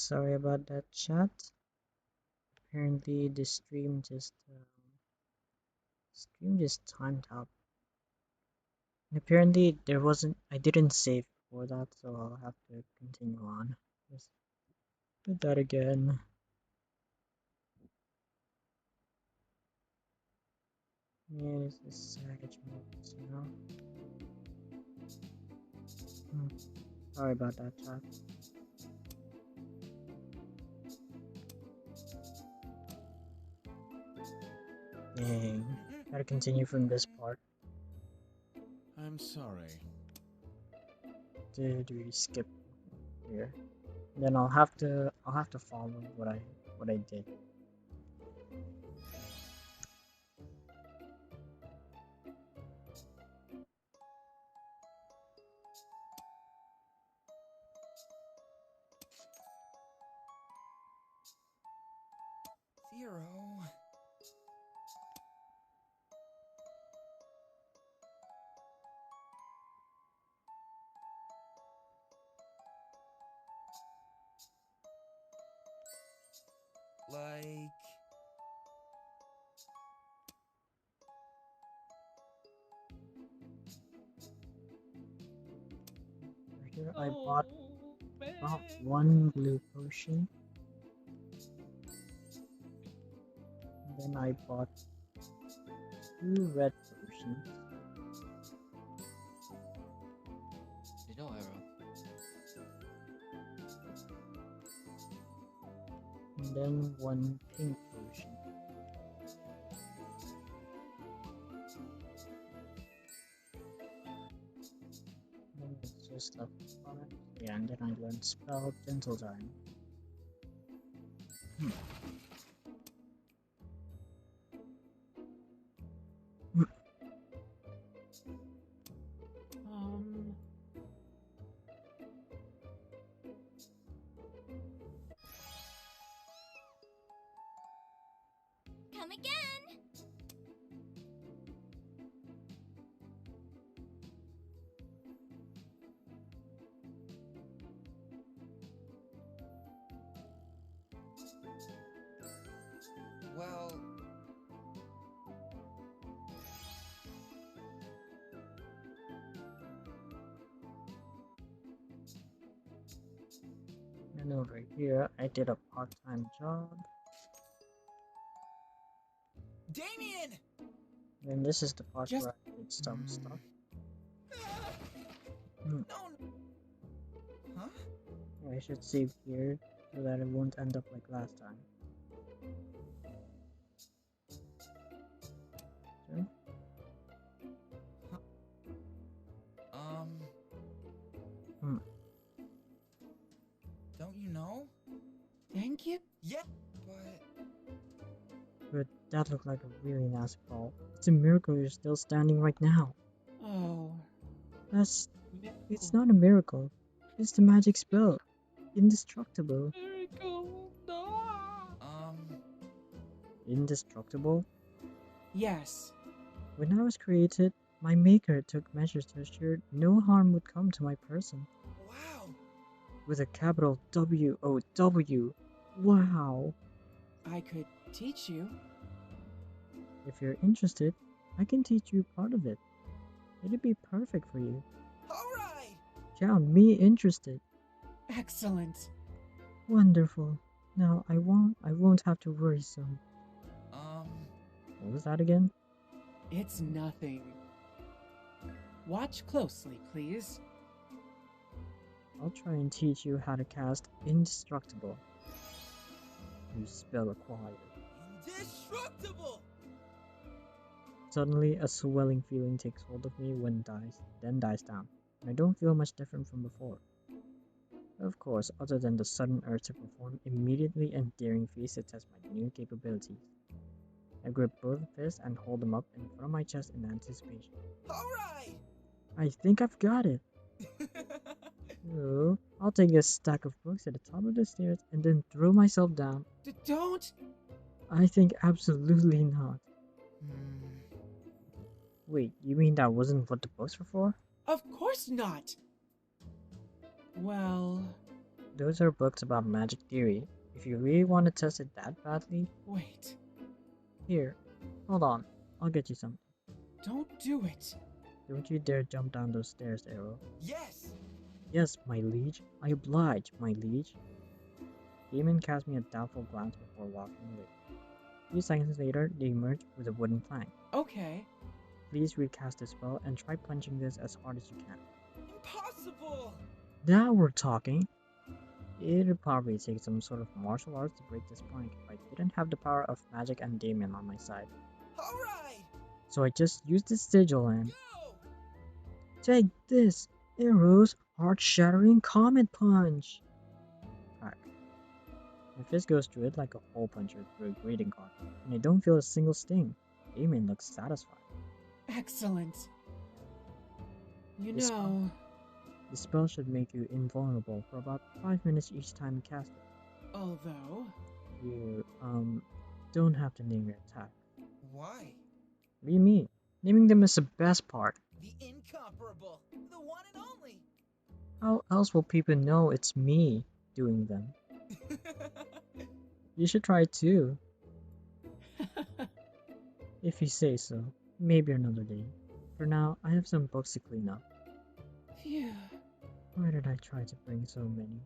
Sorry about that, chat. Apparently, the stream just timed out. And apparently, there wasn't. I didn't save before that, so I'll have to continue on. Just do that again. Yeah, this is savage modes, you know. Sorry about that, chat. Dang. Gotta continue from this part. I'm sorry. Did we skip here? Then I'll have to follow what I did. Zero. Like... Here I bought one blue potion. Then I bought 2 red potions. No arrow. And then 1 pink potion. And it's just a fun. Yeah, and then I learned spell Gentle Giant. Come again! Well... And over here, I did a part-time job. Damien! And this is the part where I did some stuff. No. Huh? I should save here so that it won't end up like last time. Okay. Don't you know? Thank you? Yeah, But that looked like a really nasty ball. It's a miracle you're still standing right now. Oh. It's not a miracle. It's the magic spell. Indestructible. Miracle, no. Indestructible? Yes. When I was created, my maker took measures to ensure no harm would come to my person. Wow! With a capital W-O-W. Wow! I could teach you. If you're interested, I can teach you part of it. It'd be perfect for you. Alright! Count me interested. Excellent. Wonderful. Now I won't have to worry so. What was that again? It's nothing. Watch closely, please. I'll try and teach you how to cast Indestructible. New spell acquired. Indestructible! Suddenly, a swelling feeling takes hold of me then dies down, and I don't feel much different from before. Of course, other than the sudden urge to perform immediately and daring feats to test my new capabilities. I grip both fists and hold them up in front of my chest in anticipation. Alright! I think I've got it! So, I'll take a stack of books at the top of the stairs and then throw myself down. Don't! I think absolutely not. Wait, you mean that wasn't what the books were for? Of course not! Well, Those are books about magic theory. If you really want to test it that badly, Wait. here, hold on. I'll get you something. Don't do it. Don't you dare jump down those stairs, Arrow. Yes! Yes, my liege. I oblige, my liege. Damon cast me a doubtful glance before walking away. A few seconds later, they emerged with a wooden plank. Okay. Please recast the spell and try punching this as hard as you can. Impossible! Now we're talking. It'd probably take some sort of martial arts to break this plank if I didn't have the power of magic and Damon on my side. Alright! So I just used the sigil and Go! take this! Arrow's heart-shattering comet punch! Crack. My fist goes through it like a hole puncher through a greeting card, and I don't feel a single sting. Damon looks satisfied. Excellent. You This know, The spell should make you invulnerable for about 5 minutes each time you cast it. although... You, don't have to name your attack. Why? What do you mean? Naming them is the best part. The incomparable! The one and only! How else will people know it's me doing them? You should try it too, if you say so. Maybe another day. For now, I have some books to clean up. Phew. Why did I try to bring so many?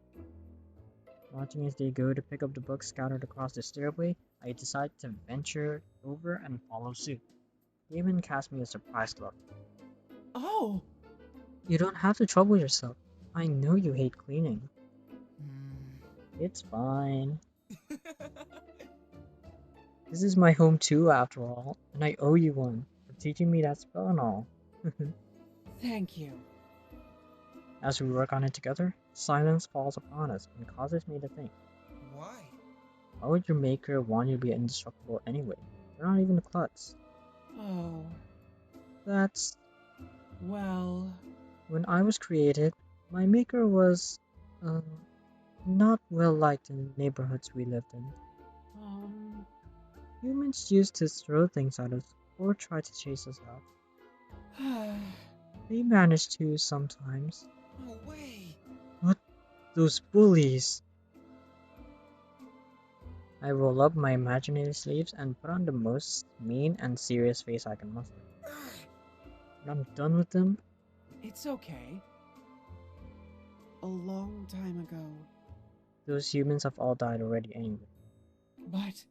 Watching as they go to pick up the books scattered across the stairway, I decide to venture over and follow suit. Damon cast me a surprised look. Oh! You don't have to trouble yourself. I know you hate cleaning. Hmm. It's fine. This is my home too, after all, and I owe you one for teaching me that spell and all. Thank you. As we work on it together, silence falls upon us and causes me to think. Why? Why would your maker want you to be indestructible anyway? You're not even a klutz. Oh, That's... well... When I was created, my maker was, not well liked in the neighborhoods we lived in. Humans used to throw things at us or try to chase us out. They managed to sometimes. No way! Those bullies! I roll up my imaginary sleeves and put on the most mean and serious face I can muster. When I'm done with them, It's okay. A long time ago. those humans have all died already anyway. But...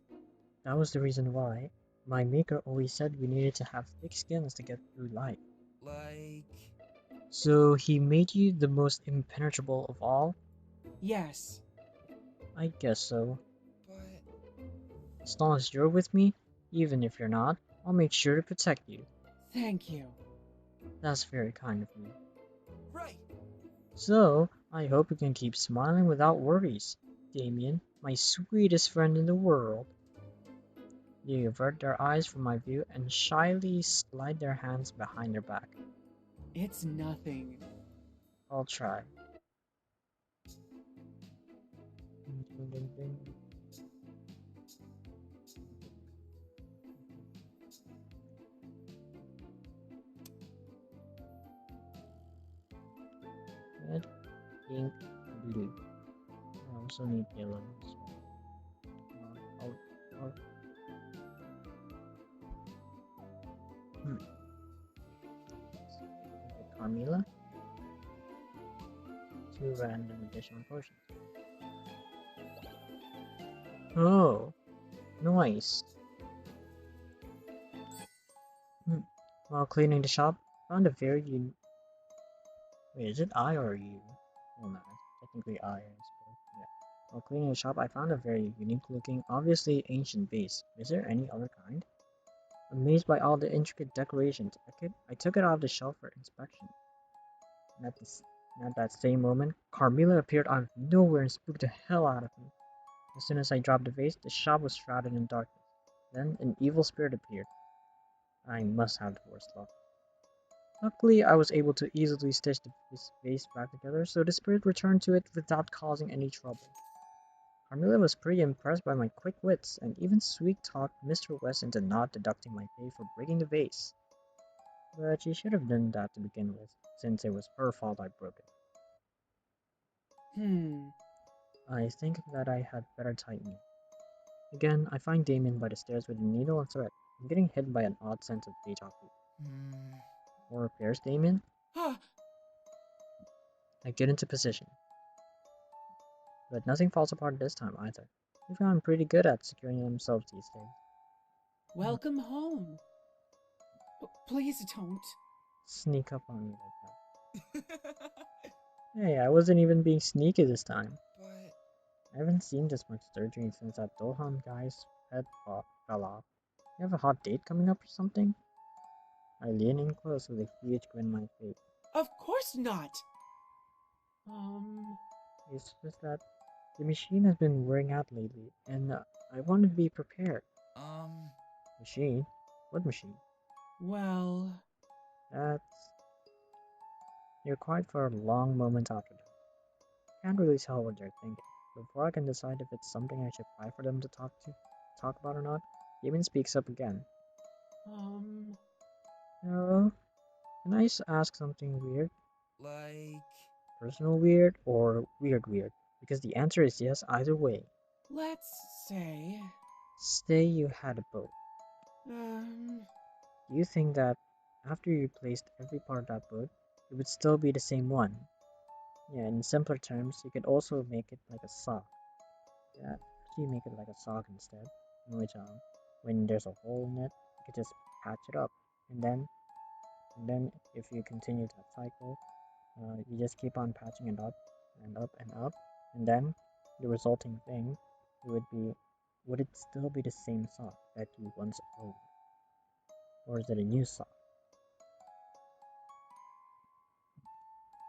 That was the reason why. My maker always said we needed to have thick skins to get through life. Like... So he made you the most impenetrable of all? yes. I guess so. But... As long as you're with me, even if you're not, I'll make sure to protect you. Thank you. That's very kind of you. Right! So, I hope you can keep smiling without worries, Damien, my sweetest friend in the world. They avert their eyes from my view and shyly slide their hands behind their back. It's nothing. I'll try. Red, pink, blue. I also need yellow as well. I'll Okay, Carmilla. 2 random additional potions. Oh, nice. While cleaning the shop, found a very Wait, is it I or you? Oh no, it's technically I suppose. Yeah. While cleaning the shop, I found a very unique-looking, obviously ancient vase. Is there any other kind? Amazed by all the intricate decorations, I took it off the shelf for inspection. And at that same moment, Carmilla appeared out of nowhere and spooked the hell out of me. As soon as I dropped the vase, the shop was shrouded in darkness. Then an evil spirit appeared. I must have the worst luck. Luckily, I was able to easily stitch this vase back together, so the spirit returned to it without causing any trouble. Carmilla was pretty impressed by my quick wits, and even sweet-talked Mr. West into not deducting my pay for breaking the vase. But she should have done that to begin with, since it was her fault I broke it. I think that I had better tighten it. Again, I find Damien by the stairs with a needle and thread. I'm getting hit by an odd sense of deja vu. Hmm. More repairs, Damien? Ah, I get into position. But nothing falls apart this time either. They've gotten pretty good at securing themselves these days. welcome home. Please don't. Sneak up on me like that. Hey, I wasn't even being sneaky this time. But I haven't seen this much surgery since that Dohan guy's head fell off. You have a hot date coming up or something? I lean in close with a huge grin on my face. Of course not. It's just that the machine has been wearing out lately, and I wanted to be prepared. um, Machine? What machine? Well, That's... You're quiet for a long moment after that. Can't really tell what they're thinking. Before I can decide if it's something I should buy for them to talk about or not, Damon speaks up again. Hello? Can I ask something weird? like, Personal weird or weird weird? Because the answer is yes either way. let's say, Say you had a boat. um, Do you think that after you replaced every part of that boat, it would still be the same one? Yeah, in simpler terms, you could also make it like a sock. Yeah, actually make it like a sock instead, in which when there's a hole in it, you could just patch it up, and then if you continue that cycle, you just keep on patching it up and up and up, and then the resulting thing, would it still be the same sock that you once owned, or is it a new sock?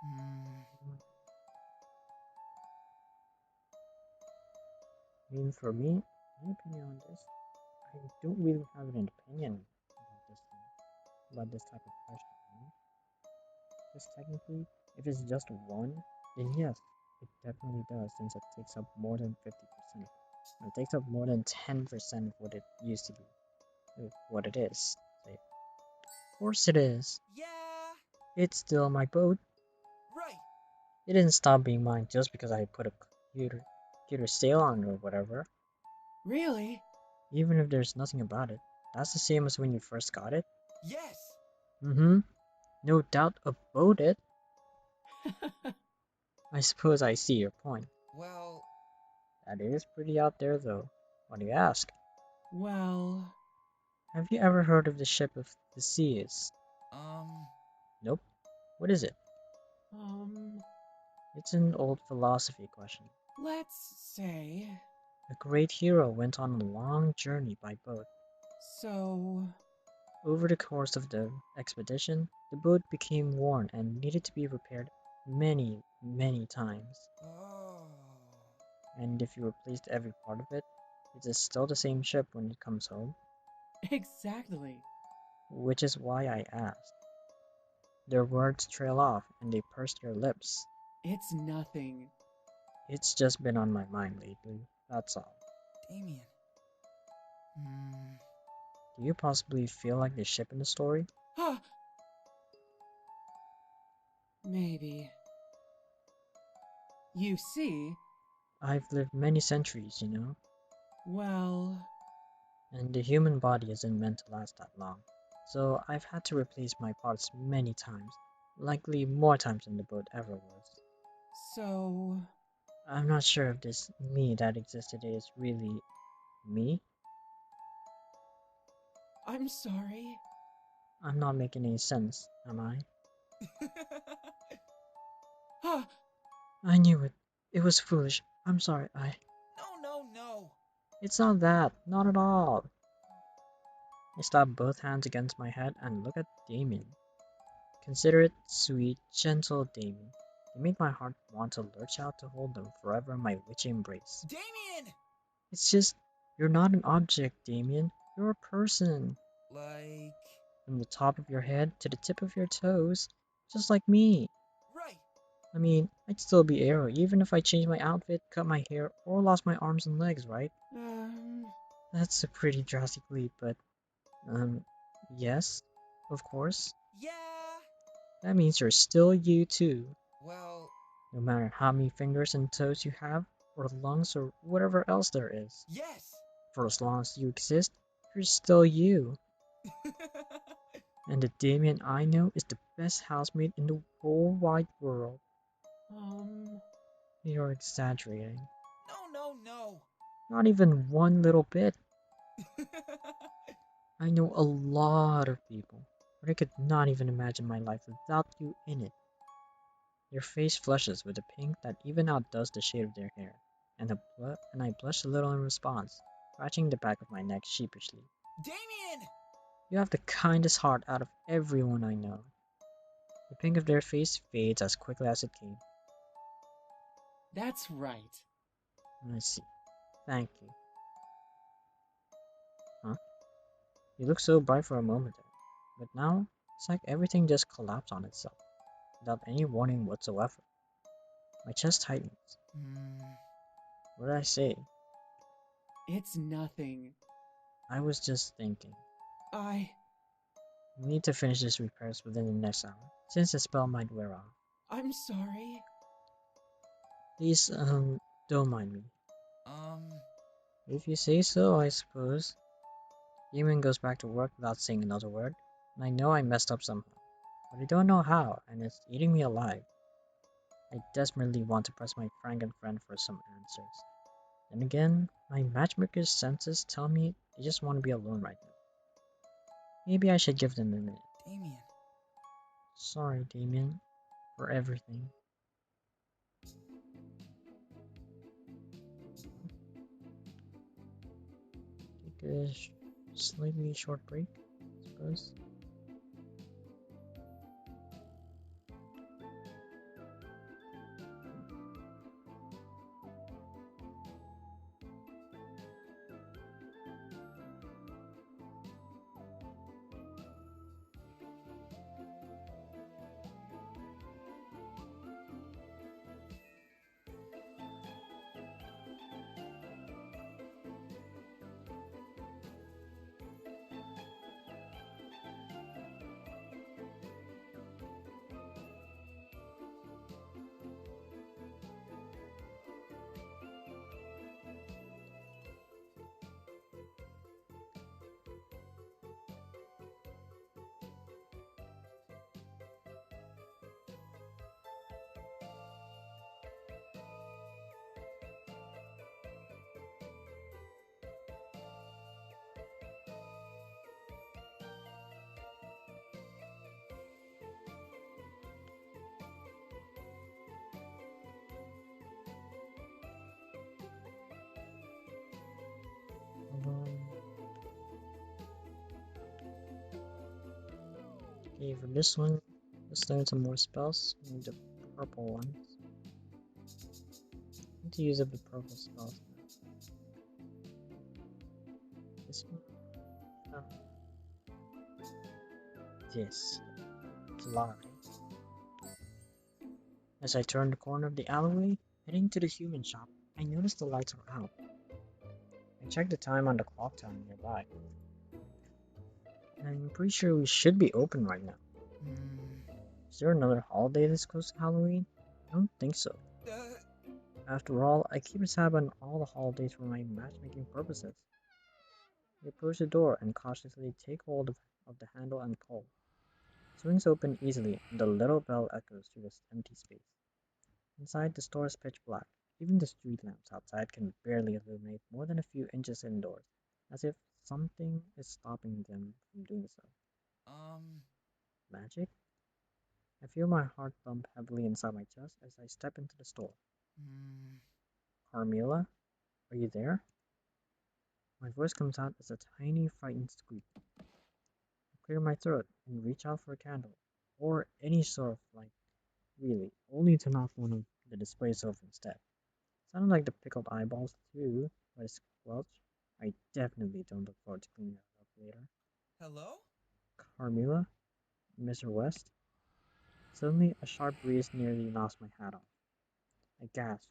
hmm, I mean, for me, my opinion on this, I don't really have an opinion about this type of question. You know? Because technically, if it's just one, then yes, it definitely does, since it takes up more than 50%. It takes up more than 10% of what it used to be, what it is. Say, of course it is. yeah, It's still my boat. right. It didn't stop being mine just because I put a computer sale on it or whatever. really? Even if there's nothing about it, that's the same as when you first got it. Yes. Mm-hmm. No doubt about it. I suppose I see your point. Well, That is pretty out there, though. Why do you ask? Well, Have you ever heard of the ship of the seas? um, Nope. What is it? um, It's an old philosophy question. let's say, A great hero went on a long journey by boat. so, Over the course of the expedition, the boat became worn and needed to be repaired many, many times. oh, And if you replaced every part of it, it is still the same ship when it comes home, exactly. which is why I asked. Their words trail off and they purse their lips. It's nothing. It's just been on my mind lately, that's all. Damien. Hmm, Do you possibly feel like the ship in the story? Ah, maybe. You see, I've lived many centuries, you know, well, and the human body isn't meant to last that long. So I've had to replace my parts many times, likely more times than the boat ever was. so, I'm not sure if this me that exists today is really me. I'm sorry. I'm not making any sense, am I? Ah, I knew it. It was foolish. I'm sorry, no. It's not that. Not at all. I slap both hands against my head and look at Damien. Considerate, sweet, gentle Damien. They make my heart want to lurch out to hold them forever in my witchy embrace. Damien! It's just, you're not an object, Damien. You're a person. Like, From the top of your head to the tip of your toes, just like me. right. I mean, I'd still be Arrow even if I changed my outfit, cut my hair, or lost my arms and legs, right? um, That's a pretty drastic leap, but, yes, of course. Yeah, That means you're still you too. well, No matter how many fingers and toes you have, or lungs, or whatever else there is. Yes! For as long as you exist, you're still you. And the Damien I know is the best housemate in the whole wide world. You're exaggerating. No. Not even one little bit. I know a lot of people, but I could not even imagine my life without you in it. Your face flushes with a pink that even outdoes the shade of their hair, and I blush a little in response, scratching the back of my neck sheepishly. Damien! You have the kindest heart out of everyone I know. The pink of their face fades as quickly as it came. That's right. I see. Thank you. Huh? You look so bright for a moment there, but now it's like everything just collapsed on itself, without any warning whatsoever. My chest tightens. What did I say? It's nothing. I was just thinking. I... We need to finish this repairs within the next hour, since the spell might wear off. I'm sorry. Please, don't mind me. Um... If you say so, I suppose. Demon goes back to work without saying another word, and I know I messed up somehow, but I don't know how, and it's eating me alive. I desperately want to press my Franken friend for some answers. Then again, my matchmaker's senses tell me they just want to be alone right now. Maybe I should give them a minute. Damien. Sorry, Damien, for everything. Take a slightly short break, I suppose. Okay, for this one, let's learn some more spells. We need the purple ones. I need to use up the purple spells now. This one? Oh. This. Fly. As I turn the corner of the alleyway, heading to the human shop, I notice the lights are out. I check the time on the clock tower nearby. I'm pretty sure we should be open right now. Is there another holiday this close to Halloween? I don't think so. After all, I keep a tab on all the holidays for my matchmaking purposes. I approach the door and cautiously take hold of the handle and pull. It swings open easily and the little bell echoes through this empty space. Inside, the store is pitch black. Even the street lamps outside can barely illuminate more than a few inches indoors, as if something is stopping them from doing so. Magic? I feel my heart thump heavily inside my chest as I step into the store. Carmilla? Are you there? My voice comes out as a tiny, frightened squeak. I clear my throat and reach out for a candle, or any sort of light, really, only to knock one of the displays over instead. Sounded like the pickled eyeballs, too, but a squelch. I definitely don't look forward to cleaning that up later. Hello? Carmilla? Mr. West? Suddenly, a sharp breeze nearly knocks my hat off. I gasp,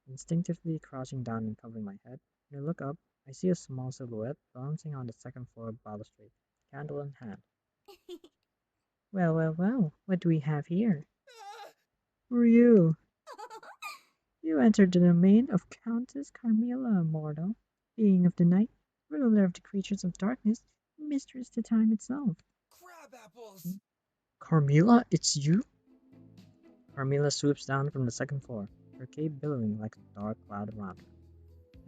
instinctively crouching down and covering my head. When I look up, I see a small silhouette balancing on the second floor balustrade, candle in hand. Well, what do we have here? Who are you? You entered the domain of Countess Carmilla Mortal, being of the night, ruler of the creatures of darkness, mistress to time itself. Crab apples! Carmilla, it's you? Carmilla swoops down from the second floor, her cape billowing like a dark cloud around her.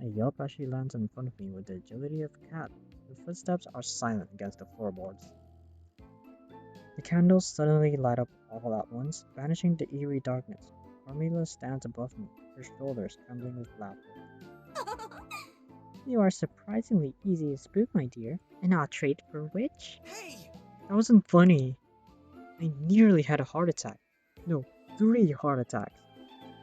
I yelp as she lands in front of me with the agility of a cat. Her footsteps are silent against the floorboards. The candles suddenly light up all at once, banishing the eerie darkness. Carmilla stands above me, her shoulders trembling with laughter. You are surprisingly easy to spook, my dear. An odd trait for a witch. Hey! That wasn't funny. I nearly had a heart attack. No, 3 heart attacks.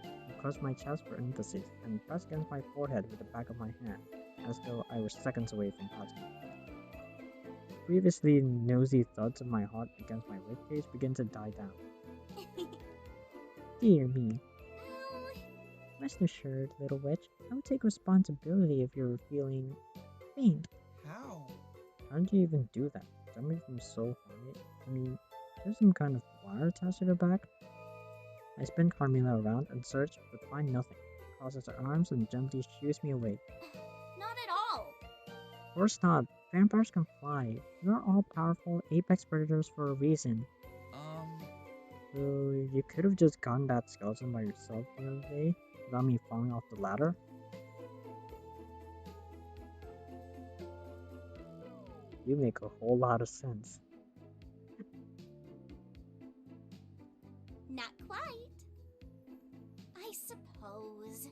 I crossed my chest for emphasis and pressed against my forehead with the back of my hand, as though I were seconds away from passing out. Previously nosy thuds of my heart against my ribcage begin to die down. Dear me. Rest assured, little witch, I will take responsibility if you're feeling faint. How? How did you even do that? Jumping from so high? I mean, there's some kind of wire attached to her back? I spin Carmilla around and search, but find nothing. Crosses her arms and gently shoos me away. Not at all. Of course not. Vampires can fly. You're all powerful apex predators for a reason. So you could have just gotten that skeleton by yourself the other day without me falling off the ladder? You make a whole lot of sense. Not quite. I suppose.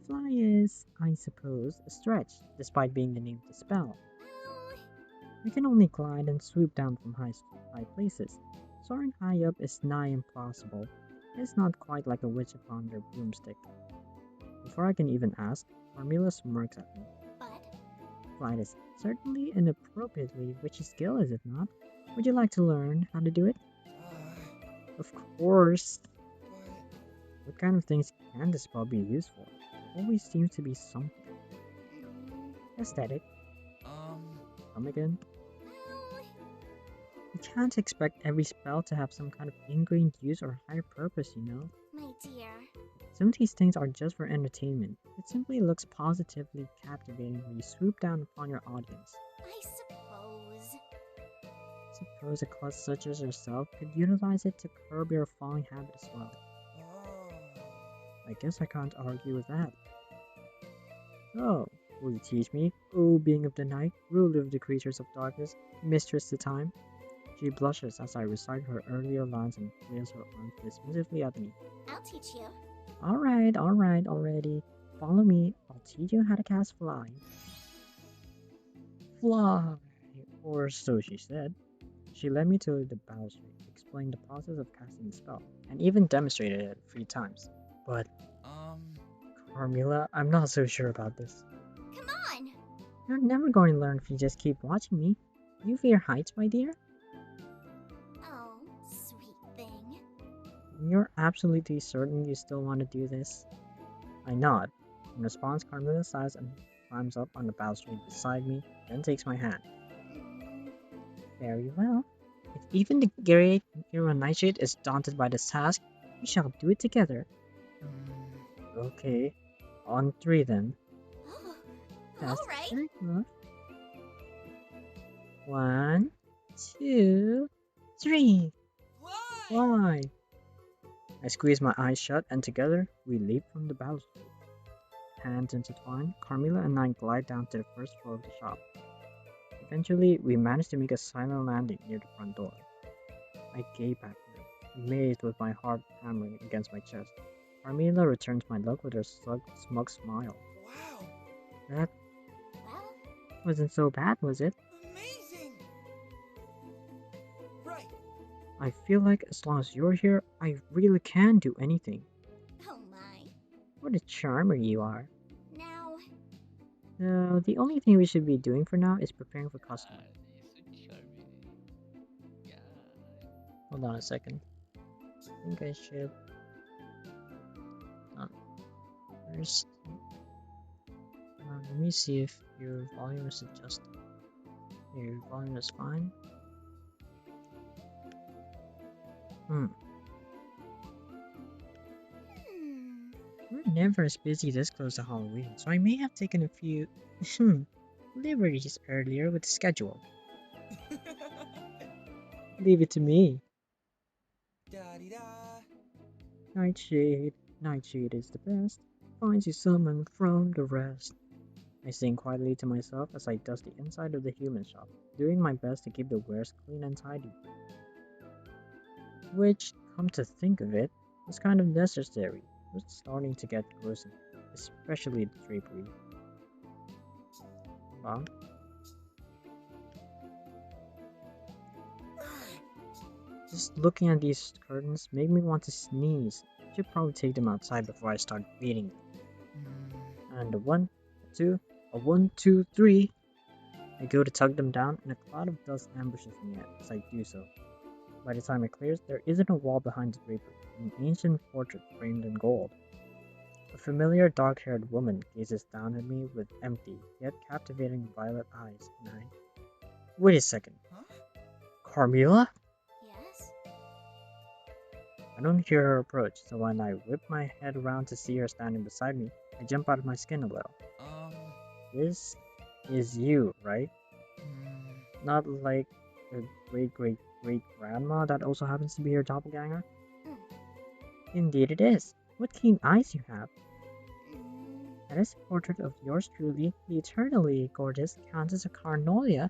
Fly is, I suppose, a stretch, despite being the name of the spell. Well, I can only glide and swoop down from high places. Soaring high up is nigh impossible. It's not quite like a witch upon their broomstick. Before I can even ask, Carmilla smirks at me. but Flight is certainly an appropriately witchy skill, is it not? Would you like to learn how to do it? Of course. But... What kind of things can this spell be used for? Always seems to be something. Aesthetic. Come again? well, You can't expect every spell to have some kind of ingrained use or higher purpose, you know? my dear. Some of these things are just for entertainment. It simply looks positively captivating when you swoop down upon your audience. I suppose. Suppose a klutz such as yourself could utilize it to curb your falling habit as well. I guess I can't argue with that. So, will you teach me, O being of the night, ruler of the creatures of darkness, mistress to time? She blushes as I recite her earlier lines and flails her arms dismissively at me. I'll teach you. Alright, already. Follow me, I'll teach you how to cast fly. Fly! Or so she said. She led me to the balustrade, explained the process of casting the spell, and even demonstrated it 3 times. But, Carmilla, I'm not so sure about this. Come on. You're never going to learn if you just keep watching me. You fear heights, my dear? Oh, sweet thing. You're absolutely certain you still want to do this? I nod. In response, Carmilla sighs and climbs up on the balustrade beside me, then takes my hand. Very well. If even the great hero Nightshade is daunted by this task, we shall do it together. Okay. On 3 then. All right. Very good. 1, 2, 3. Fly! Fly! I squeeze my eyes shut and together we leap from the balustrade. Hands intertwined, Carmilla and I glide down to the first floor of the shop. Eventually, we manage to make a silent landing near the front door. I gape at her, amazed with my heart hammering against my chest. Carmilla returns my look with her smug smile. Wow! That Well, wasn't so bad, was it? Amazing! Right. I feel like as long as you're here, I really can do anything. oh my. What a charmer you are. Now, So, the only thing we should be doing for now is preparing for customer. Hold on a second. I think I should... First... let me see if your volume is adjusted. Your volume is fine. hmm. We're never as busy this close to Halloween, so I may have taken a few liberties earlier with the schedule. Leave it to me. Da-dee-da. Nightshade, Nightshade is the best. Finds you someone from the rest. I sing quietly to myself as I dust the inside of the human shop, doing my best to keep the wares clean and tidy. Which, come to think of it, was kind of necessary. It was starting to get gross, especially the drapery. Wow. Just looking at these curtains made me want to sneeze. I should probably take them outside before I start beating them. And a one, a two, a 1, 2, 3. I go to tug them down, and a cloud of dust ambushes me as I do so. By the time it clears, there isn't a wall behind the drapery, an ancient portrait framed in gold. A familiar dark-haired woman gazes down at me with empty, yet captivating violet eyes, and I... Wait a second. Huh? Carmilla? Yes? I don't hear her approach, so when I whip my head around to see her standing beside me, I jump out of my skin a little. This is you, right? Not like a great-great-great-grandma that also happens to be your doppelganger? Indeed it is. What keen eyes you have. Mm, That is a portrait of yours truly, the eternally gorgeous Countess of Carnolia.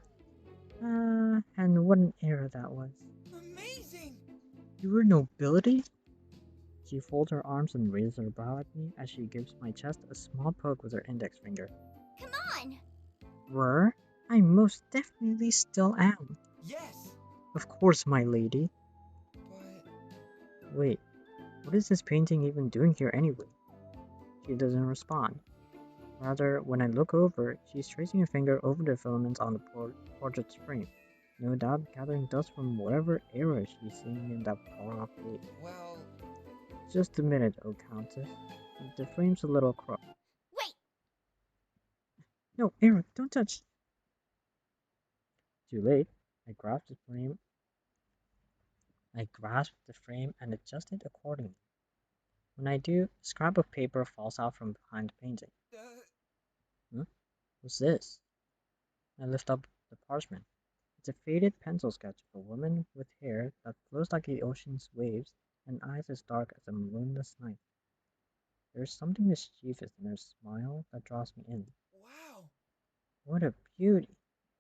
And what an era that was. Amazing! You were nobility? She folds her arms and raises her brow at me as she gives my chest a small poke with her index finger. come on! Were? I most definitely still am. Yes! Of course, my lady. But Wait, what is this painting even doing here anyway? She doesn't respond. Rather, when I look over, she's tracing a finger over the filaments on the portrait's frame. No doubt gathering dust from whatever era she's seeing in that far-off date. well, Just a minute, oh Countess. The frame's a little crooked. Wait! No, Eric, don't touch! Too late. I grasped the frame and adjusted accordingly. When I do, a scrap of paper falls out from behind the painting. What's this? I lift up the parchment. It's a faded pencil sketch of a woman with hair that flows like the ocean's waves and eyes as dark as a moonless night. There's something mischievous in her smile that draws me in. wow! What a beauty!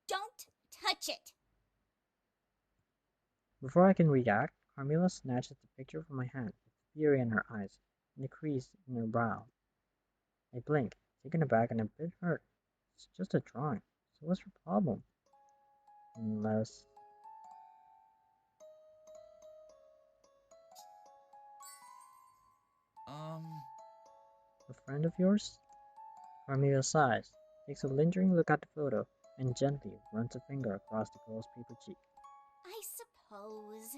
Don't touch it! Before I can react, Carmilla snatches the picture from my hand, with fury in her eyes and a crease in her brow. I blink, taken aback and a bit hurt. It's just a drawing, so what's her problem? Unless... A friend of yours? Carmilla sighs, takes a lingering look at the photo, and gently runs a finger across the girl's paper cheek. I suppose.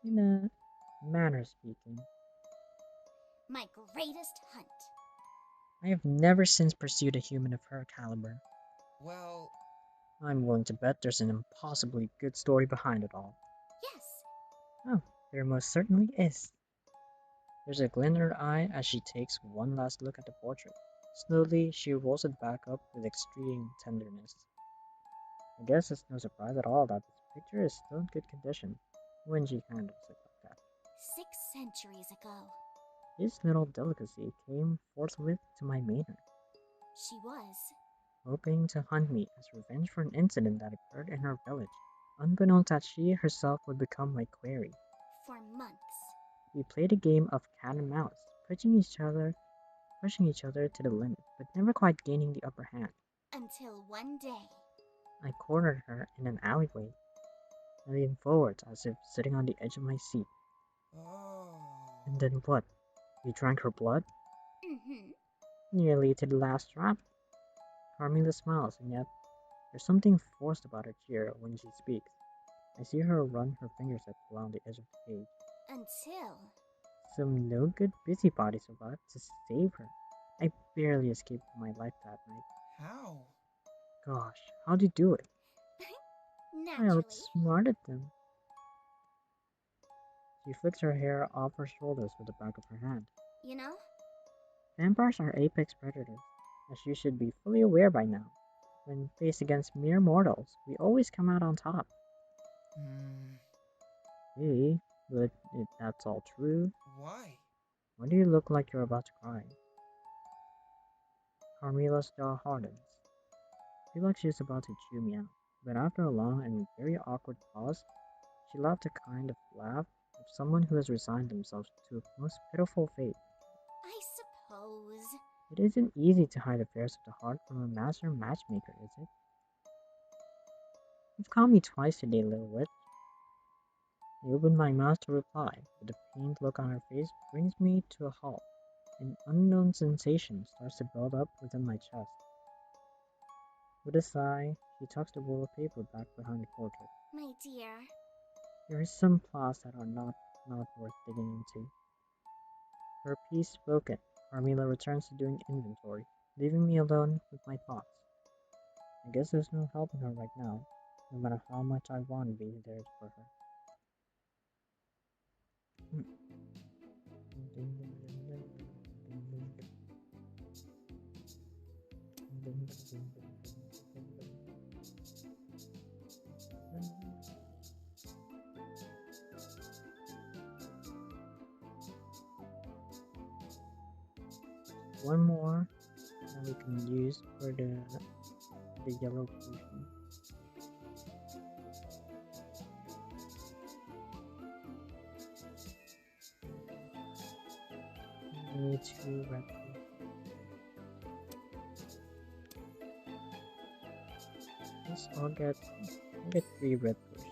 In a manner speaking, My greatest hunt. I have never since pursued a human of her caliber. Well, I'm willing to bet there's an impossibly good story behind it all. Yes. Oh, there most certainly is. There's a glint in her eye as she takes one last look at the portrait. Slowly, she rolls it back up with extreme tenderness. I guess it's no surprise at all that this picture is still in good condition when she handles it like that. 6 centuries ago. This little delicacy came forthwith to my manor, She was. hoping to hunt me as revenge for an incident that occurred in her village, unbeknownst that she herself would become my quarry. For months. We played a game of cat and mouse, pushing each other to the limit, but never quite gaining the upper hand. Until one day. I cornered her in an alleyway. I leaned forward as if sitting on the edge of my seat. oh. And then what? You drank her blood? Mm-hmm. Nearly to the last drop. Carmilla smiles, and yet there's something forced about her cheer when she speaks. I see her run her fingertips along the edge of the page. Until. Some no-good busybody survived to save her. I barely escaped my life that night. How? Gosh, how'd you do it? I Naturally. outsmarted them. She flicks her hair off her shoulders with the back of her hand. You know, Vampires are apex predators, as you should be fully aware by now. When faced against mere mortals, we always come out on top. Hmm. Hey, but if that's all true, Why? why do you look like you're about to cry? Carmela's jaw hardens. I feel like she's about to chew me out, but after a long and very awkward pause, she laughed a kind of laugh of someone who has resigned themselves to a most pitiful fate. I suppose. It isn't easy to hide affairs of the heart from a master matchmaker, is it? You've caught me twice today, little witch. I opened my mouth to reply, but the pained look on her face brings me to a halt. An unknown sensation starts to build up within my chest. With a sigh, she tucks the roll of paper back behind the portrait. My dear. There are some plots that are not worth digging into. Her piece spoken, Carmela returns to doing inventory, leaving me alone with my thoughts. I guess there's no helping her right now, no matter how much I want to be there for her. One more that we can use for the yellow potion. We need 2 red potions. Yes, I'll get 3 red potions.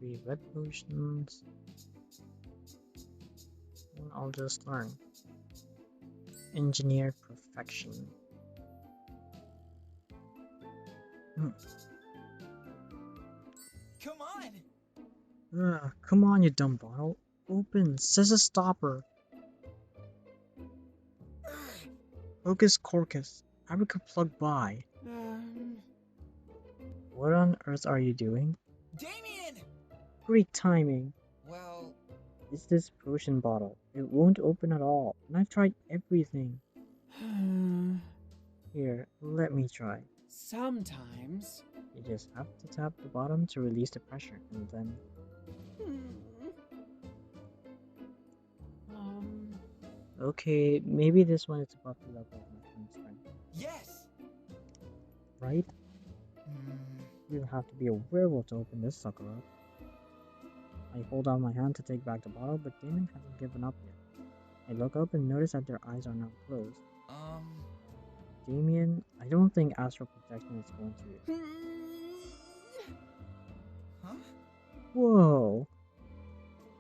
3 red potions. And I'll just learn. Engineer perfection. Come on! Come on, you dumb bottle. Open, says a stopper. Hocus Corcus, Abrica plug by. What on earth are you doing? Damien! Great timing. Well, It's this potion bottle. It won't open at all, and I've tried everything. Here, let me try. Sometimes. You just have to tap the bottom to release the pressure, and then... Okay, maybe this one is above the level of my friend's strength. yes! Right? Hmm. You have to be a werewolf to open this sucker up. I hold out my hand to take back the bottle, but Damon hasn't given up yet. I look up and notice that their eyes are now closed. Damien, I don't think astral projection is going to... Huh? Whoa!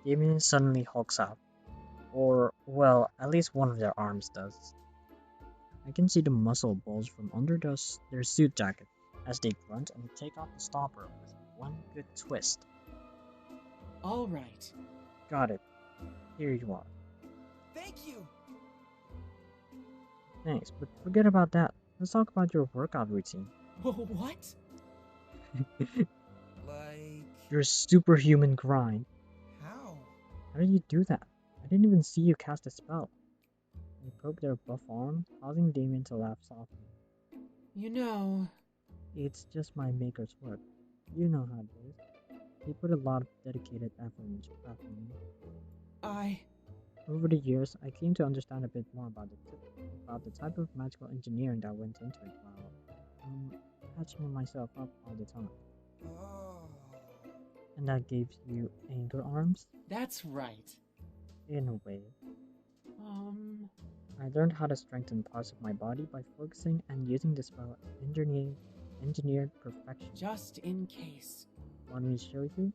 Damien suddenly hulks out. Or, well, at least one of their arms does. I can see the muscle bulge from under their suit jacket as they grunt and take off the stopper with one good twist. All right. Got it. Here you are. Thank you! Thanks, but forget about that. Let's talk about your workout routine. What? Like... Your superhuman grind. how? How did you do that? I didn't even see you cast a spell. I poke their buff arm, causing Damien to laugh softly. You know... It's just my maker's work. You know how it is. He put a lot of dedicated effort into crafting me. Over the years, I came to understand a bit more about the type of magical engineering that went into it while patching myself up all the time. Oh... And that gave you anger arms? That's right. In a way. I learned how to strengthen parts of my body by focusing and using the spell engineered perfection. Just in case. Want me to show you?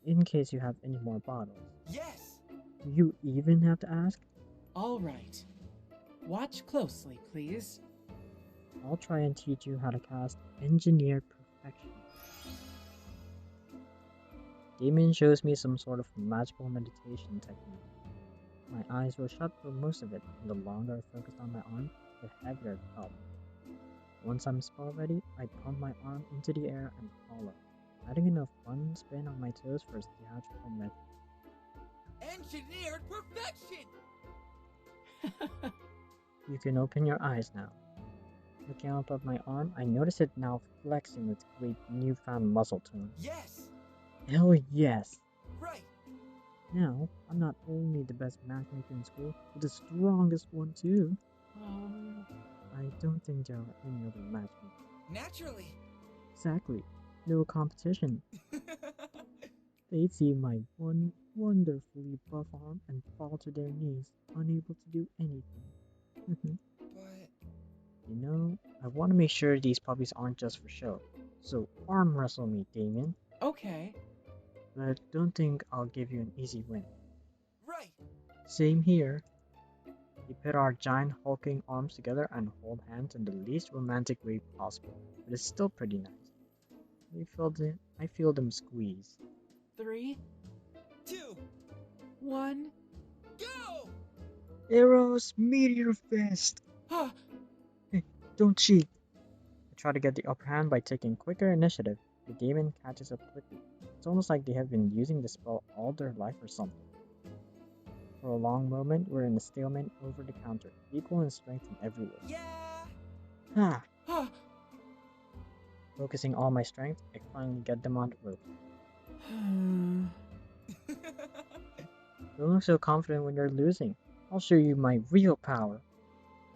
In case you have any more bottles. Yes! Do you even have to ask? All right. Watch closely, please. I'll try and teach you how to cast engineered perfection. Damien shows me some sort of magical meditation technique. My eyes were shut for most of it, and the longer I focused on my arm, the heavier it felt. Once I'm spell ready, I pump my arm into the air and hollow. adding enough fun spin on my toes for a theatrical method. Engineered perfection! You can open your eyes now. Looking up at my arm, I notice it now flexing its great newfound muscle tone. Yes! Hell yes! Right! Now, I'm not only the best matchmaker in school, but the strongest one too. I don't think there are any other matchmakers. Naturally! Exactly. No competition. They'd see my one wonderfully buff arm and fall to their knees, unable to do anything. But... You know, I want to make sure these puppies aren't just for show. So arm wrestle me, Damien. Okay. But don't think I'll give you an easy win. Right! Same here. We put our giant hulking arms together and hold hands in the least romantic way possible, but it's still pretty nice. I feel them squeeze. 3, 2, 1. go! Eros Meteor Fist! Ah, Hey, don't cheat! I try to get the upper hand by taking quicker initiative. The demon catches up quickly. It's almost like they have been using the spell all their life or something. For a long moment, we're in a stalemate over the counter, equal in strength in every way. Yeah! Ha! ah. Focusing all my strength, I finally get them on the rope. Don't look so confident when you're losing. I'll show you my real power.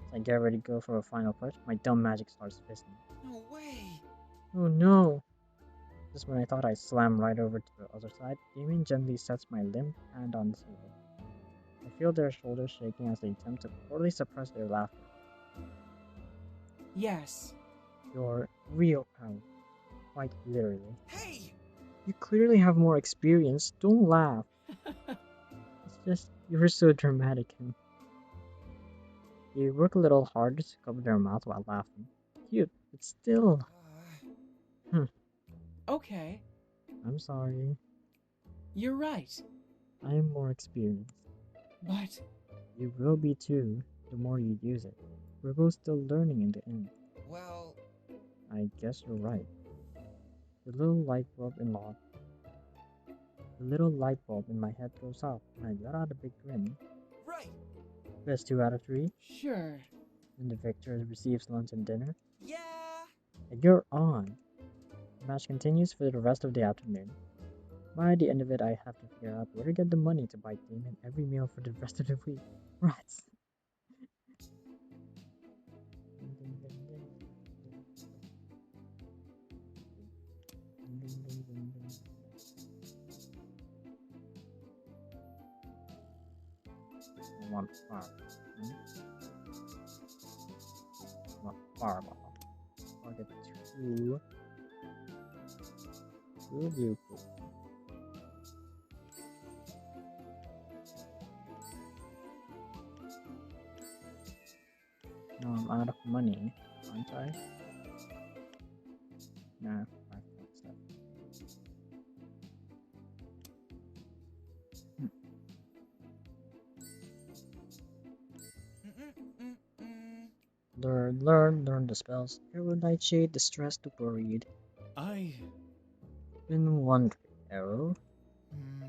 As I get ready to go for a final push, my dumb magic starts fisting. No way! Oh no! Just when I thought I'd slam right over to the other side, Damien gently sets my limp hand on the table. I feel their shoulders shaking as they attempt to poorly suppress their laughter. Yes. Your real power. Quite literally. Hey! You clearly have more experience. Don't laugh. It's just, you're so dramatic and they work a little harder to cover their mouth while laughing. Cute, but still. Okay. I'm sorry. You're right. I am more experienced. But You will be too, the more you use it. We're both still learning in the end. well... I guess you're right. The little light bulb in my head goes off, and I let out a big grin. Right! Best 2 out of 3, sure. and the victor receives lunch and dinner. Yeah! And you're on! The match continues for the rest of the afternoon. By the end of it, I have to figure out where to get the money to buy Damon every meal for the rest of the week. Rats! I want fire. I want fireball. I'll get 2. 2 beautiful. Now I'm out of money, aren't I? Nah, 5.7. Learn the spells. Arrow Nightshade, Distress to Buried. I... Been wondering, Arrow. Hmm...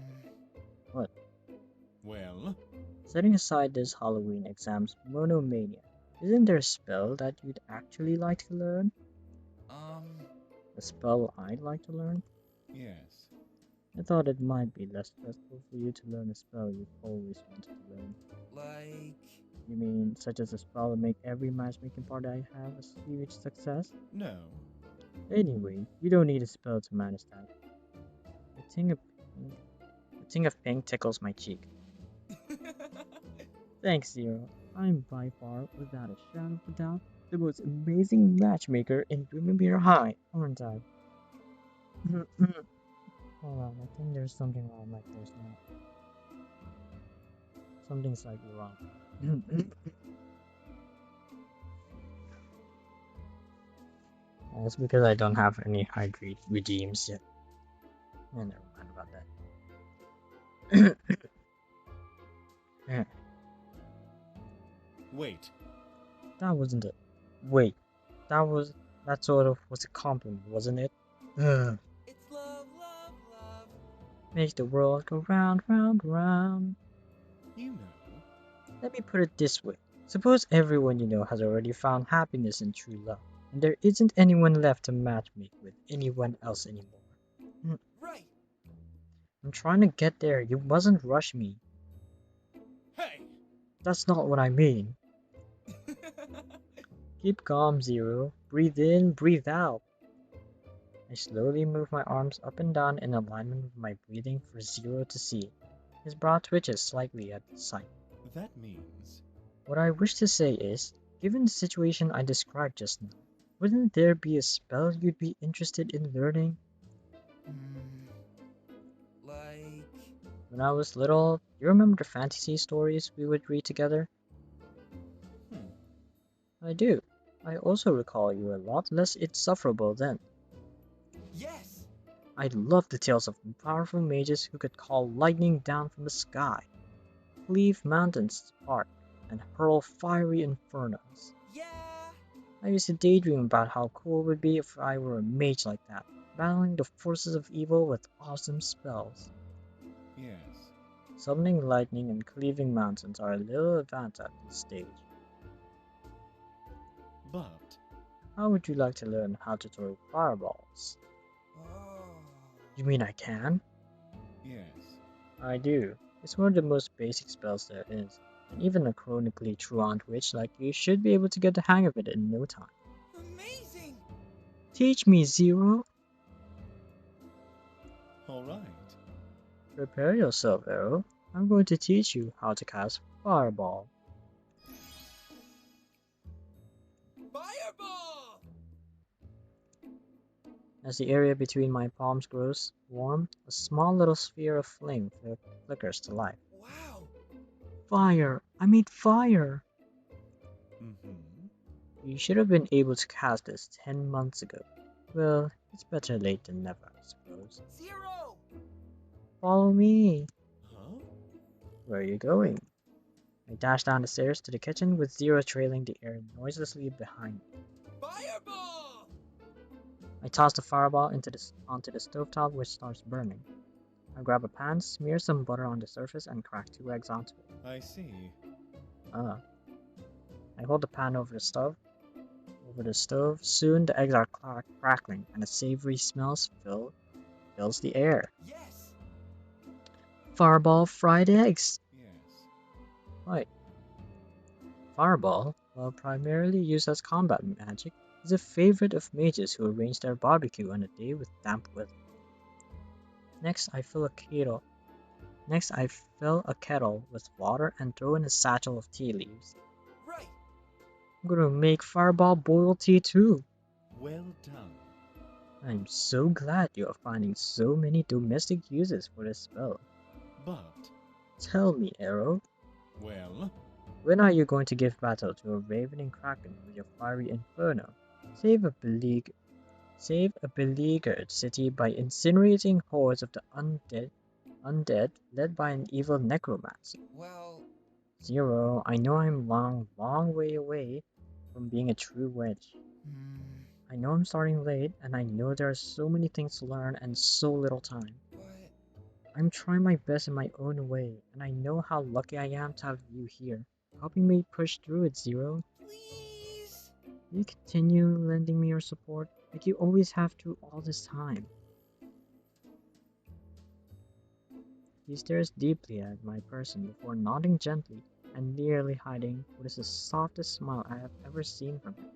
What? Well, Setting aside this Halloween exam's monomania, isn't there a spell that you'd actually like to learn? A spell I'd like to learn? yes. I thought it might be less stressful for you to learn a spell you've always wanted to learn. like... You mean, such as a spell to make every matchmaking party I have a huge success? No. Anyway, you don't need a spell to manage that. A ting of pink tickles my cheek. Thanks, Zero. I'm by far, without a shadow of a doubt, the most amazing matchmaker in Boomamere High, aren't I? Hold on, I think there's something wrong with my voice now. Something's slightly wrong. That's because I don't have any hydrate redeems yet. Never mind about that. Wait. That wasn't it. Wait, that sort of was a compliment, wasn't it? It's love! Make the world go round, round, round. You know. Let me put it this way. Suppose everyone you know has already found happiness in true love, and there isn't anyone left to matchmake with anyone else anymore. Right. I'm trying to get there. You mustn't rush me. Hey! That's not what I mean. Keep calm, Zero. Breathe in, breathe out. I slowly move my arms up and down in alignment with my breathing for Zero to see. His brow twitches slightly at the sight. That means. What I wish to say is, given the situation I described just now, wouldn't there be a spell you'd be interested in learning? Like. When I was little, you remember the fantasy stories we would read together? I do. I also recall you were a lot less insufferable then. Yes! I loved the tales of powerful mages who could call lightning down from the sky, cleave mountains apart, and hurl fiery infernos. Yeah! I used to daydream about how cool it would be if I were a mage like that, battling the forces of evil with awesome spells. Yes. Summoning lightning and cleaving mountains are a little advanced at this stage. But. How would you like to learn how to throw fireballs? Oh. You mean I can? Yes. I do. It's one of the most basic spells there is, and even a chronically truant witch like you should be able to get the hang of it in no time. Amazing! Teach me, Zero! Alright. Prepare yourself, Arrow. I'm going to teach you how to cast Fireball. Fireball! As the area between my palms grows warm, a small little sphere of flame flickers to life. Wow! Fire! I made fire! Mm-hmm. You should have been able to cast this 10 months ago. Well, it's better late than never, I suppose. Zero! Follow me! Huh? Where are you going? I dash down the stairs to the kitchen with Zero trailing the air noiselessly behind me. Fireball! I toss the fireball onto the stovetop, which starts burning. I grab a pan, smear some butter on the surface, and crack 2 eggs onto it. I see. I hold the pan over the stove. Soon the eggs are crackling, and a savory smell fills the air. Yes! Fireball fried eggs! Yes. Right. Fireball, while primarily used as combat magic, is a favorite of mages who arrange their barbecue on a day with damp weather. Next, I fill a kettle with water and throw in a satchel of tea leaves. Right! I'm gonna make Fireball boiled tea too. Well done. I'm so glad you are finding so many domestic uses for this spell. But. Tell me, Arrow, Well. when are you going to give battle to a ravening kraken with your fiery inferno? Save a beleaguered city by incinerating hordes of the undead led by an evil necromancer. Well. Zero, I know I'm long way away from being a true witch. I know I'm starting late, and I know there are so many things to learn and so little time. But. I'm trying my best in my own way, and I know how lucky I am to have you here, helping me push through it, Zero. Please! Will you continue lending me your support, like you always have through all this time? He stares deeply at my person before nodding gently and nearly hiding what is the softest smile I have ever seen from him.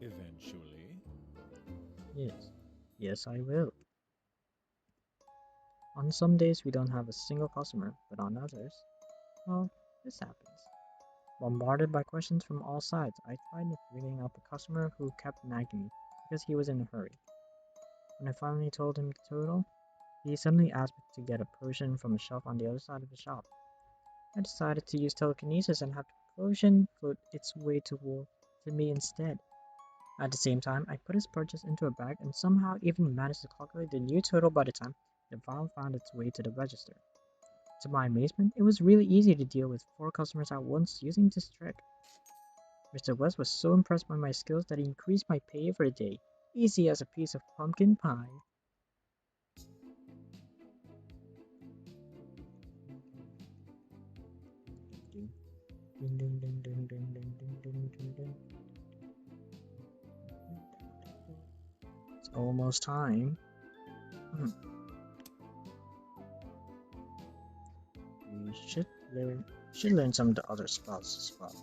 Eventually. Yes, yes I will. On some days we don't have a single customer, but on others, well, this happens. Bombarded by questions from all sides, I tried ringing up a customer who kept nagging me because he was in a hurry. When I finally told him the total, he suddenly asked me to get a potion from a shelf on the other side of the shop. I decided to use telekinesis and have the potion float its way to me instead. At the same time, I put his purchase into a bag and somehow even managed to calculate the new total by the time the vial found its way to the register. To my amazement, it was really easy to deal with 4 customers at once using this trick. Mr. West was so impressed by my skills that he increased my pay for the day, easy as a piece of pumpkin pie. Ding, ding, ding, ding, ding, ding, ding, ding, ding, ding. It's almost time. We should learn some of the other spells as well.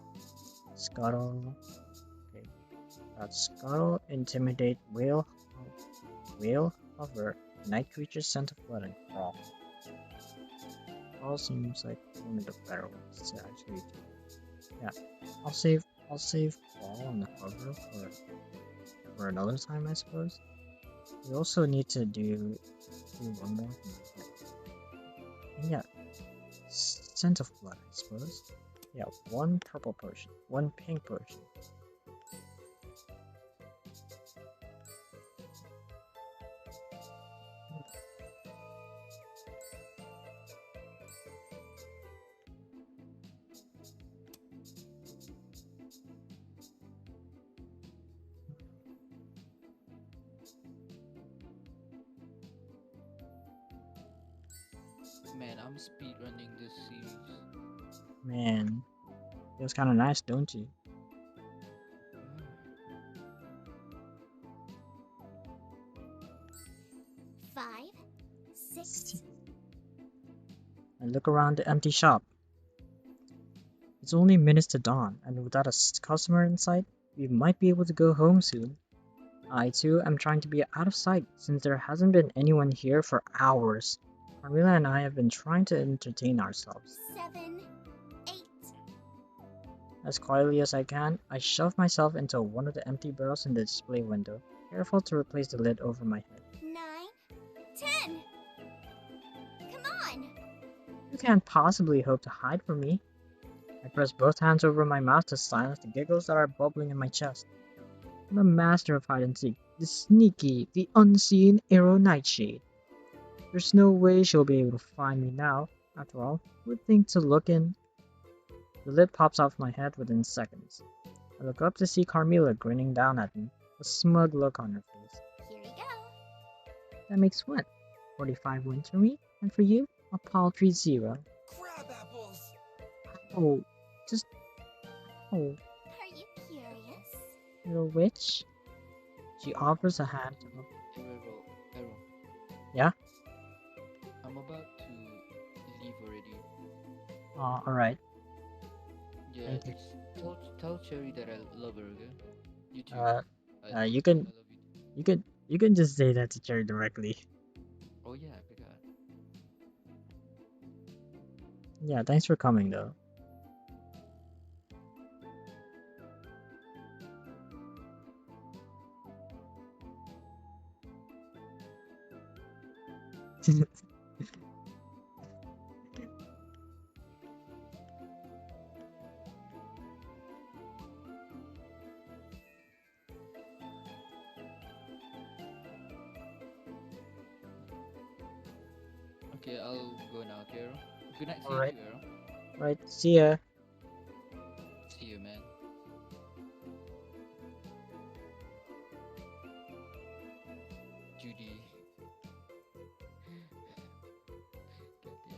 Scuttle. Okay. That's Scuttle, Intimidate, Whale, Hover, Night Creature, Scent of Blood, and Crawl. Crawl seems like one of the better ones to actually do. Yeah, I'll save Crawl and Hover for another time, I suppose. We also need to do one more thing. And yeah, Scent of Blood, I suppose. Yeah, one purple potion, one pink potion. Man, I'm speedrunning this series. Man, feels kind of nice, don't you? Five, six. I look around the empty shop. It's only minutes to dawn, and without a customer in sight, we might be able to go home soon. I too am trying to be out of sight since there hasn't been anyone here for hours. Carmilla and I have been trying to entertain ourselves. 7, 8. As quietly as I can, I shove myself into one of the empty barrels in the display window, careful to replace the lid over my head. 9, 10. Come on. You can't possibly hope to hide from me. I press both hands over my mouth to silence the giggles that are bubbling in my chest. I'm a master of hide and seek, the sneaky, the unseen Arrow Nightshade. There's no way she'll be able to find me now. After all, who would think to look in? The lid pops off my head within seconds. I look up to see Carmilla grinning down at me, a smug look on her face. Here you go. That makes what? 45 wins for me, and for you, a paltry 0. Crab apples! Oh, oh, Are you curious? little witch. She offers a hand to help. Arrow. Yeah? I'm about to leave already. Alright. Yeah, Thank you. just tell Cherry that I love her, okay? You too. You can- I love you too. You can just say that to Cherry directly. Oh yeah, I forgot. Yeah, thanks for coming though. Okay, I'll go now, okay, Arrow? Good night, see Alright. you too, Arrow. Right, see ya. See you, man. Judy. Goddamn.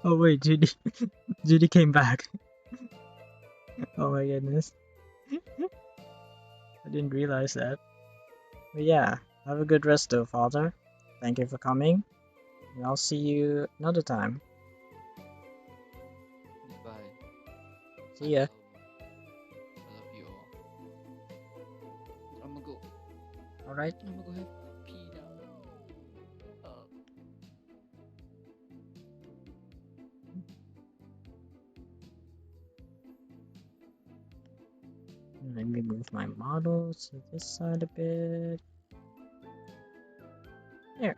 Oh wait, Judy. Judy came back. Oh my goodness. I didn't realize that. But yeah, have a good rest though, Father. Thank you for coming. And I'll see you another time. Goodbye. See ya. I love you all. I'm gonna go. Alright. I'm gonna go have pee now. Let me move my models to this side a bit. There.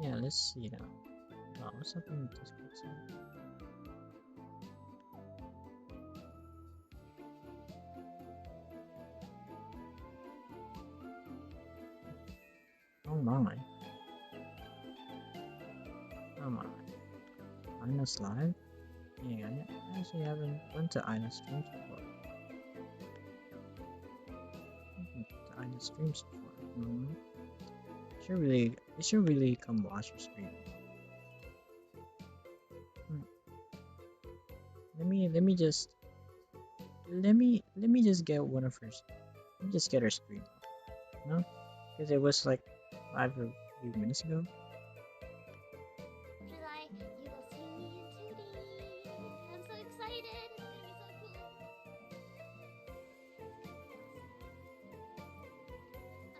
Yeah, let's see now. Oh, what's up in the Discord side? Oh my. Oh my. Ines live? Yeah, I actually haven't went to Ines streams before. I've been to Ines streams before. You should really come watch your stream. Hmm. Let me just get one of her. Let me just get her stream. No, because it was like 5 minutes ago. July, you will see me in 2D. I'm so excited.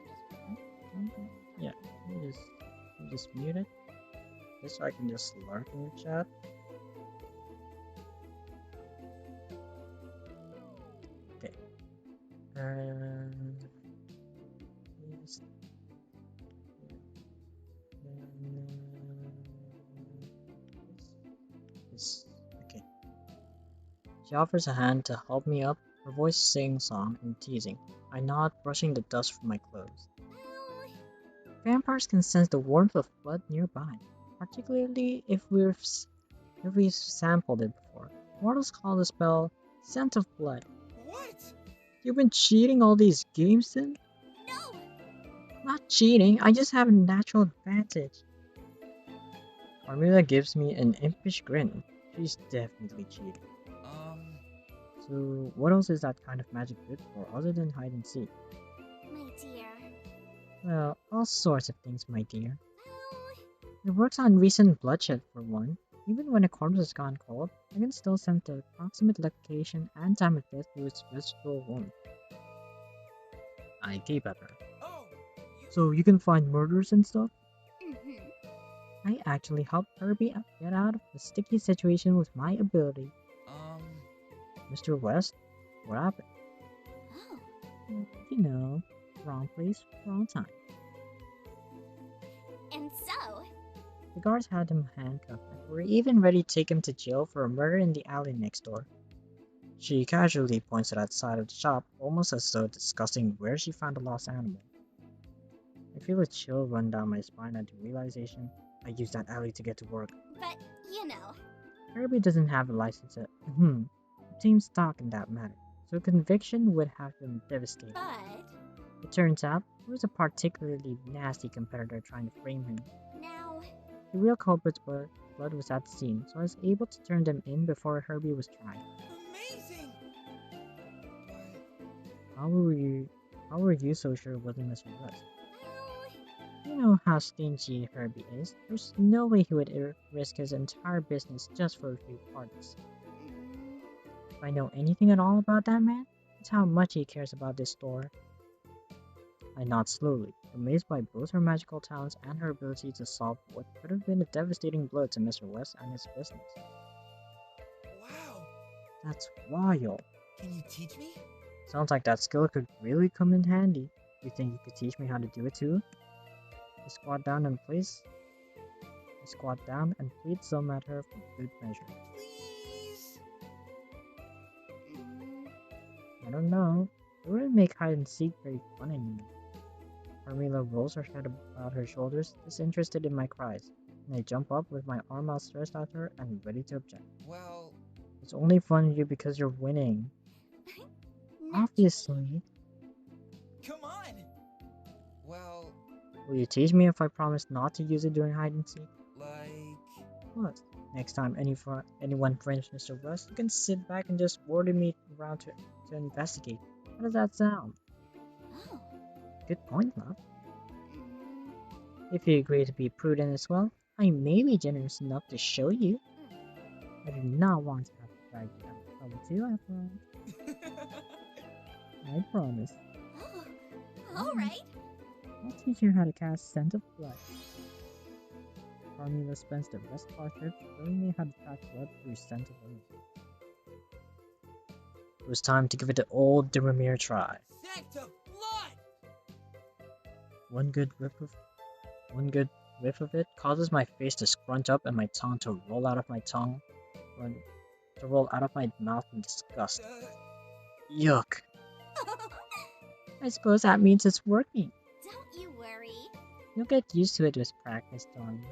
It's gonna be so cool. Yeah, let me just mute it. Just so I can just lurk in your chat. Okay. Yes. Yes. Okay. She offers a hand to help me up, her voice sing-song and teasing. I nod, brushing the dust from my clothes. Vampires can sense the warmth of blood nearby, particularly if we've sampled it before. Mortals call the spell Scent of Blood. What? You've been cheating all these games then? No! Not cheating, I just have a natural advantage. Carmilla gives me an impish grin. She's definitely cheating. So what else is that kind of magic good for other than hide and seek? My dear. Well, all sorts of things, my dear. Oh, It works on recent bloodshed for one. Even when a corpse has gone cold, I can still sense the approximate location and time of death through its residual warmth. I keep at her. Oh, So you can find murders and stuff? mm-hmm. I actually helped Herbie get out of the sticky situation with my ability. Mr. West, what happened? Oh, You know, wrong place, wrong time. and so, The guards had him handcuffed and were even ready to take him to jail for a murder in the alley next door. She casually points at that side of the shop, almost as though discussing where she found the lost animal. I feel a chill run down my spine at the realization I used that alley to get to work. but, you know, Herbie doesn't have a license to obtain stock in that matter, so conviction would have been devastating. but, It turns out there was a particularly nasty competitor trying to frame him. now, The real culprit's blood was at the scene, so I was able to turn them in before Herbie was tried. amazing! How were you so sure it wasn't Mr. West? oh, You know how stingy Herbie is. There's no way he would risk his entire business just for a few parts. mm, If I know anything at all about that man, it's how much he cares about this store. I nod slowly, amazed by both her magical talents and her ability to solve what could have been a devastating blow to Mr. West and his business. Wow! That's wild. Can you teach me? Sounds like that skill could really come in handy. You think you could teach me how to do it too? I squat down and plead some at her for good measure. Please? mm, I don't know. It wouldn't make hide and seek very fun anymore. Carmilla rolls her head about her shoulders, disinterested in my cries, and I jump up with my arm outstretched at her and ready to object. Well, It's only fun to you because you're winning. Obviously. come on! Well, Will you teach me if I promise not to use it during hide and seek? like... What? Next time anyone frames Mr. West, you can sit back and just order me around to investigate. How does that sound? oh, Good point, love. mm, If you agree to be prudent as well, I may be generous enough to show you. I do not want to have to drag you out of trouble too, after all. I promise. oh, all right. I'll teach you how to cast Scent of Blood. Carmilla spends the rest of our trip showing me how to track blood through Scent of Blood. It was time to give it the old Deramir try. Scent of blood! One good whiff of it causes my face to scrunch up and my tongue to roll out of my mouth in disgust. Yuck. I suppose that means it's working. Don't you worry. You'll get used to it with practice, darling.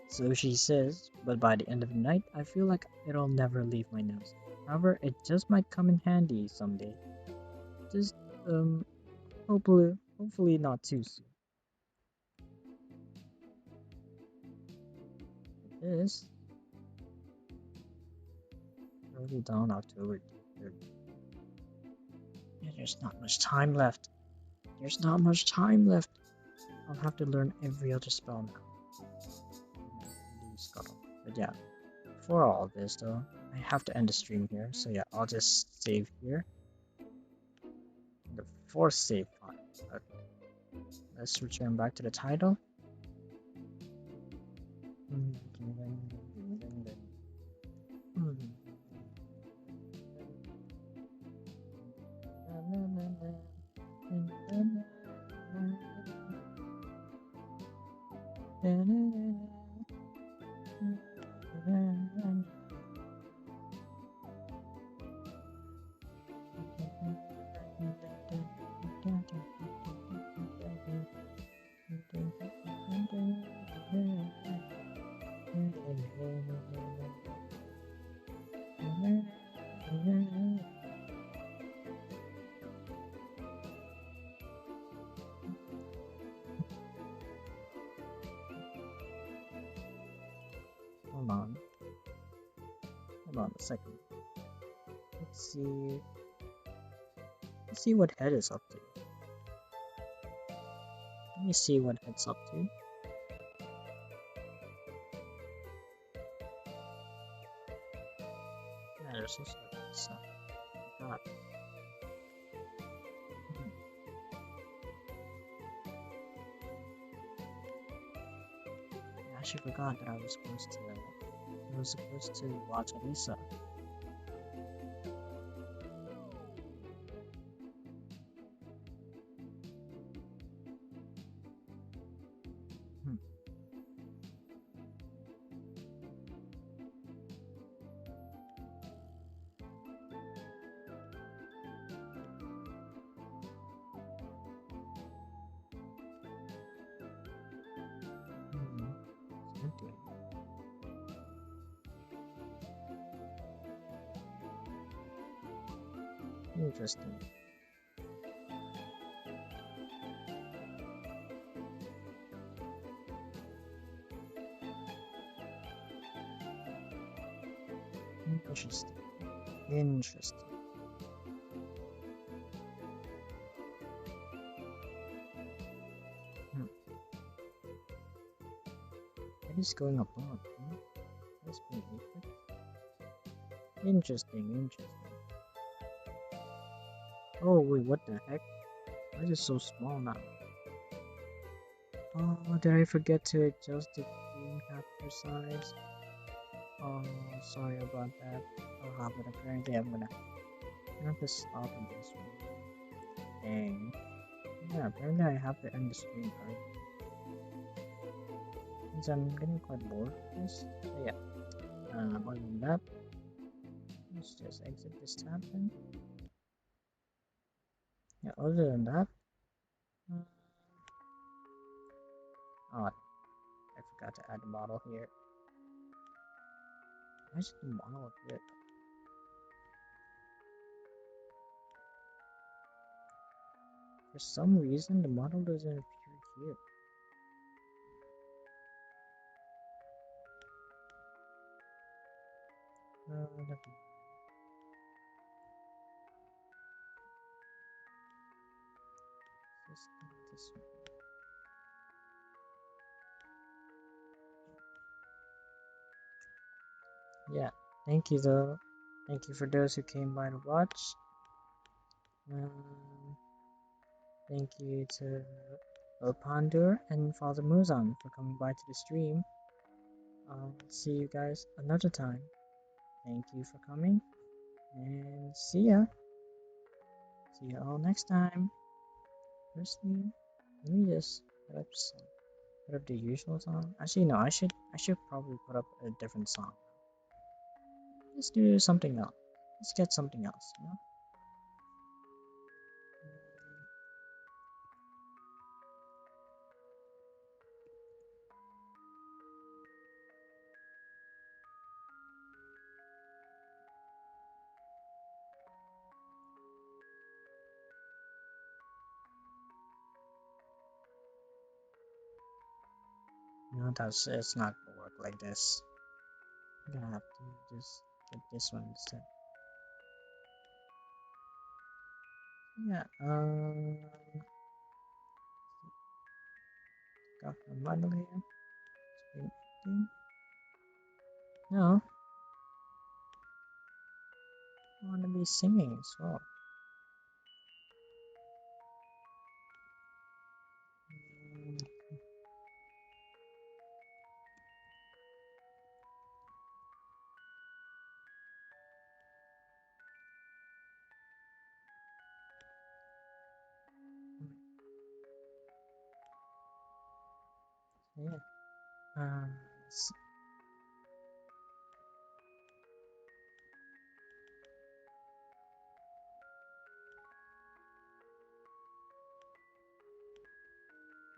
So she says, but by the end of the night, I feel like it'll never leave my nose. However, it just might come in handy someday. Just, hopefully not too soon. is early dawn October 3rd. Yeah, there's not much time left. There's not much time left. I'll have to learn every other spell now. Lose Scuttle. But yeah, for all of this though, I have to end the stream here. So yeah, I'll just save here. The fourth save file. Okay. Let's return back to the title. Hold on a second. Let's see what Head is up to. Let me see what Head's up to. Yeah, there's also this God. I actually forgot that I was supposed to watch Alisa. Interesting. Interesting. What is going above? That's pretty interesting. Oh wait, what the heck? Why is it so small now? Oh, did I forget to adjust the screen capture size? Oh, sorry about that. Oh, but apparently I'm gonna have to stop in this one. Dang. Yeah, apparently I have to end the stream early. Since I'm getting quite bored with this. So yeah. Other than that, let's just exit this tab then. Yeah, other than that, oh, I forgot to add the model here. Why is the model up here? For some reason, the model doesn't appear here. This one. Yeah, thank you though. Thank you for those who came by to watch. Thank you to Pandur and Father Muzan for coming by to the stream. See you guys another time. Thank you for coming, and see ya. See you all next time. Firstly, let me just put up the usual song. Actually, no, I should probably put up a different song. Let's do something else. Let's get something else, you know? No, it's not gonna work like this. I'm gonna have to just get this one instead. Yeah, got my model here. Spring 18. No, I want to be singing as well. Mm, yeah. Let's see.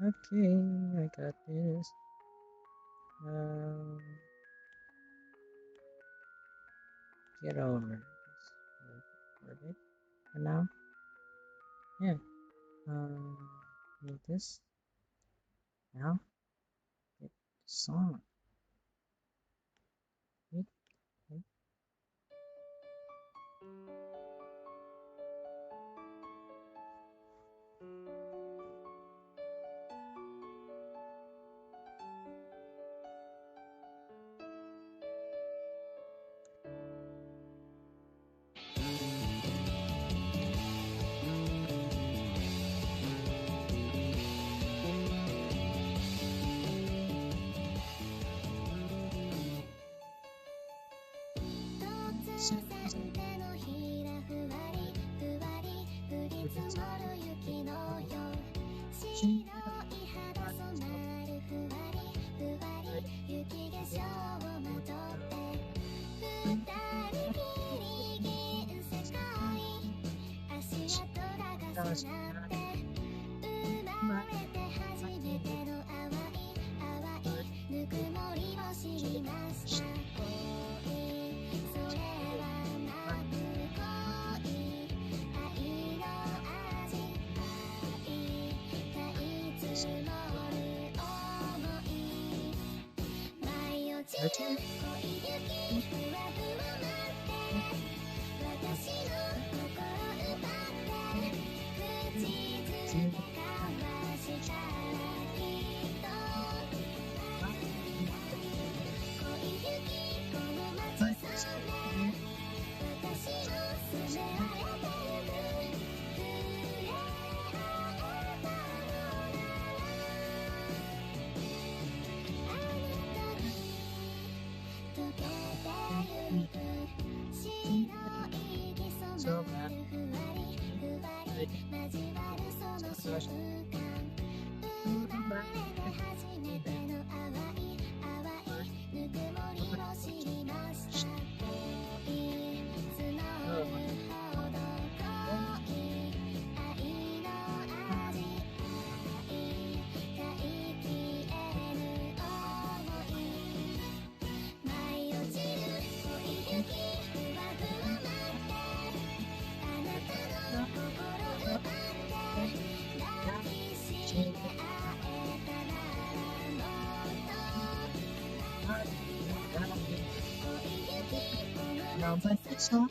Okay, I got this. Um, get over this for a bit. For now, yeah. Need this now. Get the song. Wait, wait. So, but it's not.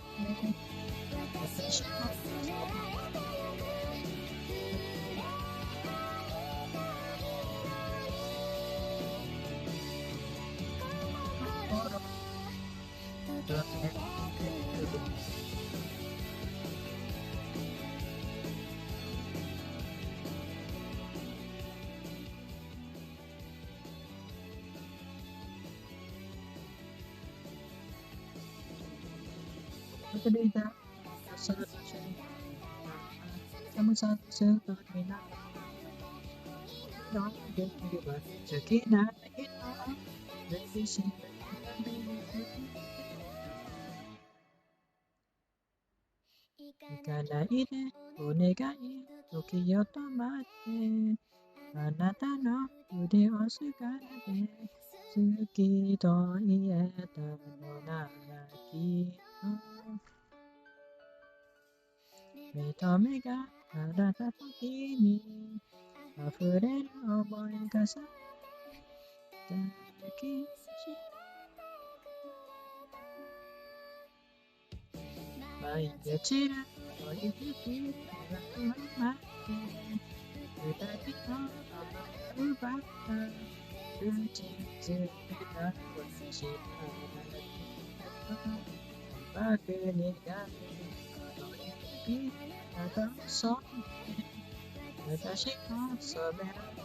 Maganda sa kamu satu seterusnya no get me back Sakina Baby she Ikana ide onegai Toki yo tomate Anata no ude o sugarabe Suki to ieta no naraki no 目と目が離った時に溢れる思いがさ抱きし Vai piacere, voglio piacere, la tua immagine, e da di no, la rubata, tu ci sei da qualsiasi ma che negare, che da so, da si possa bene.